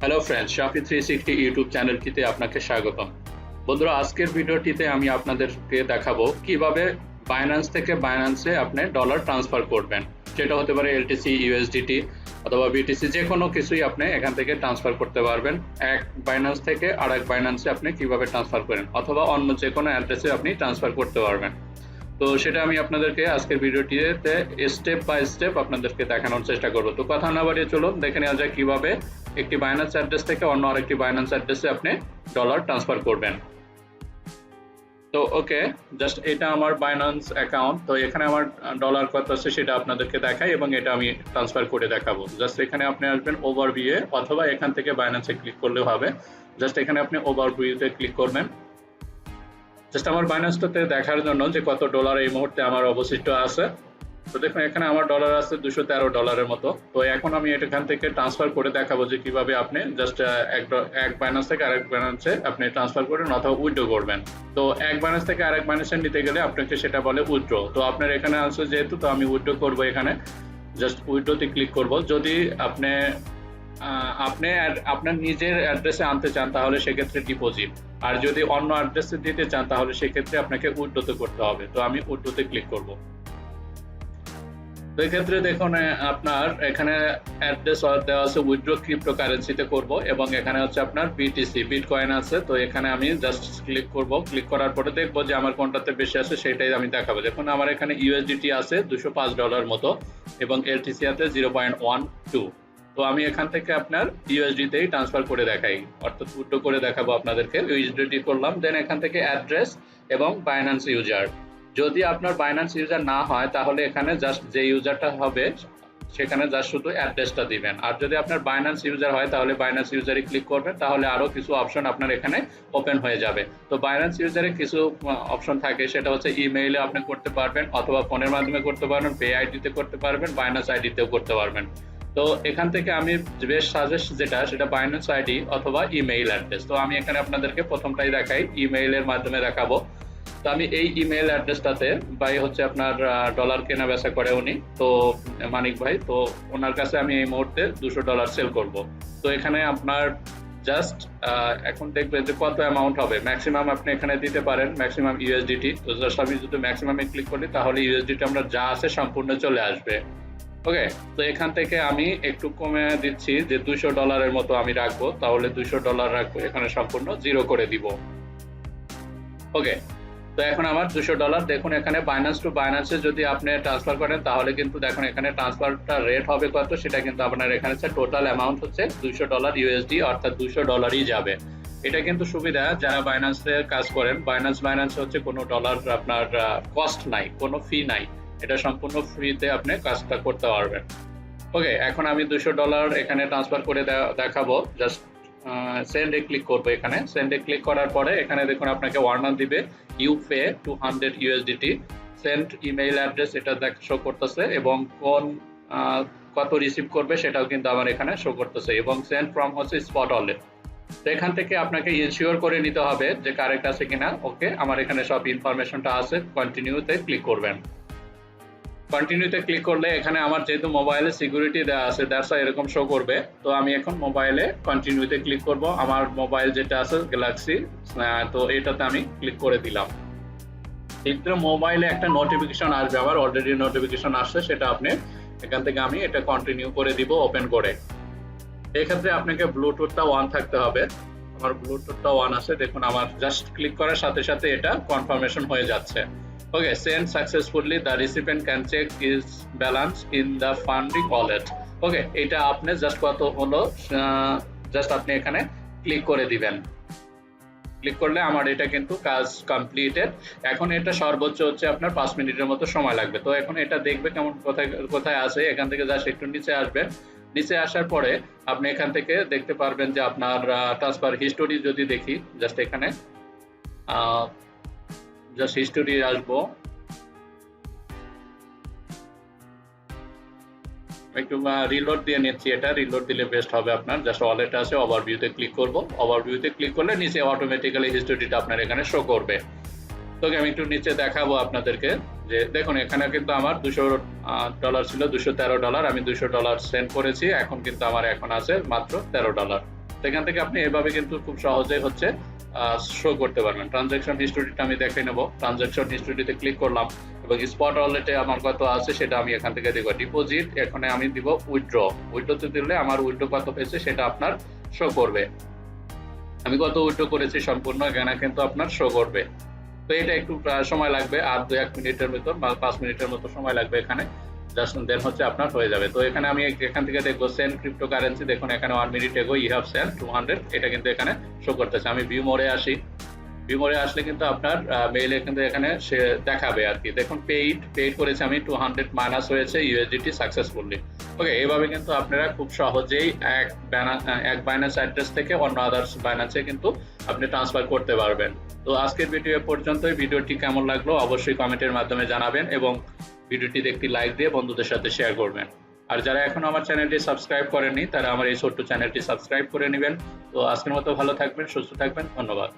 Hello friends, শাফি 360 YouTube চ্যানেলটিতে আপনাকে স্বাগতম। বন্ধুরা, আজকের ভিডিওটিতে আমি আপনাদেরকে দেখাবো কিভাবে বাইন্যান্স থেকে বাইন্যান্সে আপনি ডলার ট্রান্সফার করবেন। সেটা হতে পারে এলটিসি, ইউএসডিটি অথবা বিটিসি, যে কোনো কিছুই আপনি এখান থেকে ট্রান্সফার করতে পারবেন। এক বাইন্যান্স থেকে আরেক বাইন্যান্সে আপনি কিভাবে ট্রান্সফার করেন অথবা অন্য যে কোনো অ্যাড্রেসে আপনি ট্রান্সফার করতে পারবেন। তো সেটা আমি আপনাদেরকে আজকের ভিডিওটিতে স্টেপ বাই স্টেপ আপনাদেরকে দেখানোর চেষ্টা করব। তো কথা না বাড়িয়ে চলুন দেখে নেওয়া যায় কিভাবে একটি বাইন্যান্স অ্যাড্রেস থেকে অন্য আরেকটি বাইন্যান্স অ্যাড্রেসে আপনি ডলার ট্রান্সফার করবেন। তো ওকে, জাস্ট এটা আমার বাইন্যান্স অ্যাকাউন্ট। তো এখানে আমার ডলার কত আছে সেটা আপনাদেরকে দেখাই এবং এটা আমি ট্রান্সফার করে দেখাবো। জাস্ট এখানে আপনি আসবেন ওভারভিউয়ে অথবা এখান থেকে বাইন্যান্সে ক্লিক করলেও হবে। জাস্ট এখানে আপনি ওভারভিউতে ক্লিক করবেন। জাস্ট আমার বাইন্যান্সটাতে দেখার জন্য যে কত ডলার এই মুহূর্তে আমার অবশিষ্ট আছে। তো দেখুন এখানে আমার ডলার আছে $213 মতো। তো এখন আমি এখান থেকে ট্রান্সফার করে দেখাবো যে কিভাবে আপনি জাস্ট এক বাইন্যান্স থেকে আরেক বাইন্যান্সে আপনি ট্রান্সফার করেন অথবা উইথড্র করবেন। তো এক বাইন্যান্স থেকে আরেক বাইন্যান্সে নিতে গেলে আপনাকে সেটা বলে উইথড্র। তো আপনার এখানে আছে যেহেতু, তো আমি উইথড্র করবো। এখানে জাস্ট উইথড্রতে ক্লিক করব। যদি আপনি আপনার নিজের অ্যাড্রেসে আনতে চান তাহলে সেক্ষেত্রে ডিপোজিট, আর যদি অন্য অ্যাড্রেসে দিতে চান তাহলে সেক্ষেত্রে আপনাকে উইথড্রতে করতে হবে। তো আমি উইথড্রতে ক্লিক করব। তো এক্ষেত্রে দেখুন আপনার এখানে অ্যাড্রেস দেওয়া আছে উইথড্র ক্রিপ্টোকারেন্সিতে করব এবং এখানে হচ্ছে আপনার বিটিসি বিটকয়েন আছে। তো এখানে আমি জাস্ট ক্লিক করব। ক্লিক করার পরে দেখবো যে আমার কোনটাতে বেশি আছে সেটাই আমি দেখাবো। দেখুন আমার এখানে ইউএসডিটি আছে $205 মতো এবং এলটিসি আছে 0.12। তো আমি এখান থেকে আপনার ইউএসডিতেই ট্রান্সফার করে দেখাই, অর্থাৎ উইথড্র করে দেখাবো আপনাদেরকে। ইউএসডিটি করলাম, দেন এখান থেকে অ্যাড্রেস এবং বাইন্যান্স ইউজার। যদি আপনার বাইন্যান্স ইউজার না হয় তাহলে এখানে জাস্ট যে ইউজারটা হবে সেখানে জাস্ট শুধু অ্যাড্রেসটা দিবেন। আর যদি আপনার বাইন্যান্স ইউজার হয় তাহলে বাইন্যান্স ইউজারে ক্লিক করবেন, তাহলে আরও কিছু অপশন আপনার এখানে ওপেন হয়ে যাবে। তো বাইন্যান্স ইউজারে কিছু অপশন থাকে, সেটা হচ্ছে ইমেইলে আপনি করতে পারবেন অথবা ফোনের মাধ্যমে করতে পারবেন, পে আইডিতে করতে পারবেন, বাইন্যান্স আইডিতেও করতে পারবেন। তো এখান থেকে আমি বেস্ট সাজেস্ট সেটা বাইন্যান্স আইডি অথবা ইমেইল অ্যাড্রেস। তো আমি এখানে আপনাদেরকে প্রথমটাই দেখাই, ইমেইলের মাধ্যমে দেখাবো। তো আমি এই ইমেইল অ্যাড্রেসটাতে, ভাই হচ্ছে আপনার ডলার কেনা বেচা করে উনি, তো মানিক ভাই, তো ওনার কাছে আমি এই মুহূর্তে $200 সেল করব। তো এখানে আপনার জাস্ট এখন দেখবেন যে কত অ্যামাউন্ট হবে। ম্যাক্সিমাম আপনি এখানে দিতে পারেন, ম্যাক্সিমাম ইউএসডিটি। তো জাস্ট আমি যদি ম্যাক্সিমামে ক্লিক করি তাহলে ইউএসডিটি আমরা যা আছে সম্পূর্ণ চলে আসবে। ওকে, তো এখান থেকে আমি একটু কমে দিচ্ছি যে $200 মতো আমি রাখবো, তাহলে $200 রাখবো, এখানে সম্পূর্ণ 0 করে দিব। ওকে, তো এখন আমার $200। দেখুন এখানে বাইন্যান্স টু বাইন্যান্সে যদি আপনি ট্রান্সফার করেন তাহলে কিন্তু দেখুন এখানে ট্রান্সফারটা রেট হবে কত, সেটা কিন্তু আপনার এখানে টোটাল অ্যামাউন্ট হচ্ছে $200 ইউএসডি, অর্থাৎ $200ই যাবে। এটা কিন্তু সুবিধা যারা বাইন্যান্সে কাজ করেন। বাইন্যান্স হচ্ছে কোনো ডলার আপনার কস্ট নাই, কোনো ফি নাই, এটা সম্পূর্ণ ফ্রিতে আপনি কাজটা করতে পারবেন। ওকে, এখন আমি $200 এখানে ট্রান্সফার করে দেখাবো। জাস্ট সেন্ডে ক্লিক করবো। এখানে সেন্ডে ক্লিক করার পরে এখানে দেখুন আপনাকে ওয়ার্নার দিবে you pay 200 USDT, send email address এটা শো করতেছে এবং কত রিসিভ করবে সেটাও কিন্তু আমার এখানে শো করতেছে এবং সেন্ড ফ্রম হচ্ছে স্পট ওয়ালেট। তো এখান থেকে আপনাকে ইনশিওর করে নিতে হবে যে কারেক্ট আছে কিনা। ওকে, আমার এখানে সব ইনফরমেশনটা আছে। কন্টিনিউতে ক্লিক করবেন। কন্টিনিউতে ক্লিক করলে এখানে আমার যেহেতু মোবাইলে সিকিউরিটি দেওয়া আছে দ্যাটস এরকম শো করবে। তো আমি এখন মোবাইলে কন্টিনিউতে ক্লিক করব। আমার মোবাইল যেটা আছে গ্যালাক্সি, তো এটাতে আমি ক্লিক করে দিলাম। এক্ষেত্রে মোবাইলে একটা নোটিফিকেশন আসবে, আমার অলরেডি নোটিফিকেশন আসছে, সেটা আপনি এখান থেকে আমি এটা কন্টিনিউ করে দিব ওপেন করে। এক্ষেত্রে আপনাকে ব্লুটুথটা অন থাকতে হবে। আমার ব্লুটুথটা অন আছে, দেখুন আমার জাস্ট ক্লিক করার সাথে সাথে এটা কনফার্মেশন হয়ে যাচ্ছে। Okay, send successfully. The recipient can check his balance in the funding wallet. Okay, এটা আপনি জাস্ট কত হলো জাস্ট আপনি এখানে ক্লিক করে দিবেন। ক্লিক করলে আমার এটা কিন্তু কাজ কমপ্লিটেড। এখন এটা সর্বোচ্চ হচ্ছে আপনার 5 মিনিটের মতো সময় লাগবে। তো এখন এটা দেখবে কেমন কোথায় আছে। এখান থেকে জাস্ট একটু নিচে আসবেন। নিচে আসার পরে আপনি এখান থেকে দেখতে পারবেন যে আপনার ট্রান্সফার হিস্টোরি যদি দেখি, জাস্ট এখানে জাস্ট হিস্টোরি আসবো। একটু রিলোড দিয়ে নিচ্ছি, এটা রিলোড দিলে বেস্ট হবে আপনার। জাস্ট ওয়ালেট আছে, ওভারভিউতে ক্লিক করব। ওভারভিউতে ক্লিক করলে নিচে অটোমেটিক্যালি হিস্টোরিটা আপনার এখানে শো করবে। তো আমি একটু নিচে দেখাবো আপনাদেরকে যে দেখুন এখানে কিন্তু আমার $200 ছিল, $213, আমি $200 সেন্ড করেছি। এখন কিন্তু আমার এখন আছে মাত্র $13। তো এখান থেকে আপনি এভাবে কিন্তু খুব সহজেই হচ্ছে শো করতে পারবেন। ট্রানজাকশন হিস্টোরিটা আমি দেখে নেব। ট্রানজাকশন হিস্টোরিতে ক্লিক করলাম এবং স্পট ওয়ালেটে আমার কত আছে সেটা আমি এখান থেকে দেখব। ডিপোজিট এখানে আমি দিব উইথড্র। উইথড্রতে দিলে আমার উইথড্র কত হয়েছে সেটা আপনার শো করবে। আমি কত উইথড্র করেছি সম্পূর্ণ এখানে কিন্তু আপনার শো করবে। তো এটা একটু সময় লাগবে, আর 2-1 মিনিটের মতো বা 5 মিনিটের মতো সময় লাগবে এখানে। জাস্ট দেন হচ্ছে আপনার হয়ে যাবে। তো এখানে আমি এখান থেকে দেখবো সেন্ড ক্রিপ্টোকারেন্সি, দেখুন এখানে 1 মিনিট এগো ইউ হ্যাভ সেন্ড 200, এটা কিন্তু এখানে শো করতেছে। আমি ভিউ মোডে আসি। ভিউ মোডে আসলে কিন্তু আপনার মেইলে কিন্তু এখানে সে দেখাবে আর কি। দেখুন পেইড করেছে আমি 200 মাইনাস হয়েছে ইউএসডিটি সাকসেসফুলি। ওকে, এইভাবে কিন্তু আপনারা খুব সহজেই এক বাইন্যান্স অ্যাড্রেস থেকে অন্য আদার্স বাইন্যান্সে কিন্তু আপনি ট্রান্সফার করতে পারবেন। তো আজকের ভিডিও পর্যন্তই। ভিডিওটি কেমন লাগলো অবশ্যই কমেন্টের মাধ্যমে জানাবেন এবং ভিডিওটিতে একটি লাইক দিয়ে বন্ধুদের সাথে শেয়ার করবেন। আর যারা এখনো আমার চ্যানেলটি সাবস্ক্রাইব করেননি তারা আমার এই ছোট্ট চ্যানেলটি সাবস্ক্রাইব করে নেবেন। তো আজকের মতো ভালো থাকবেন, সুস্থ থাকবেন, ধন্যবাদ।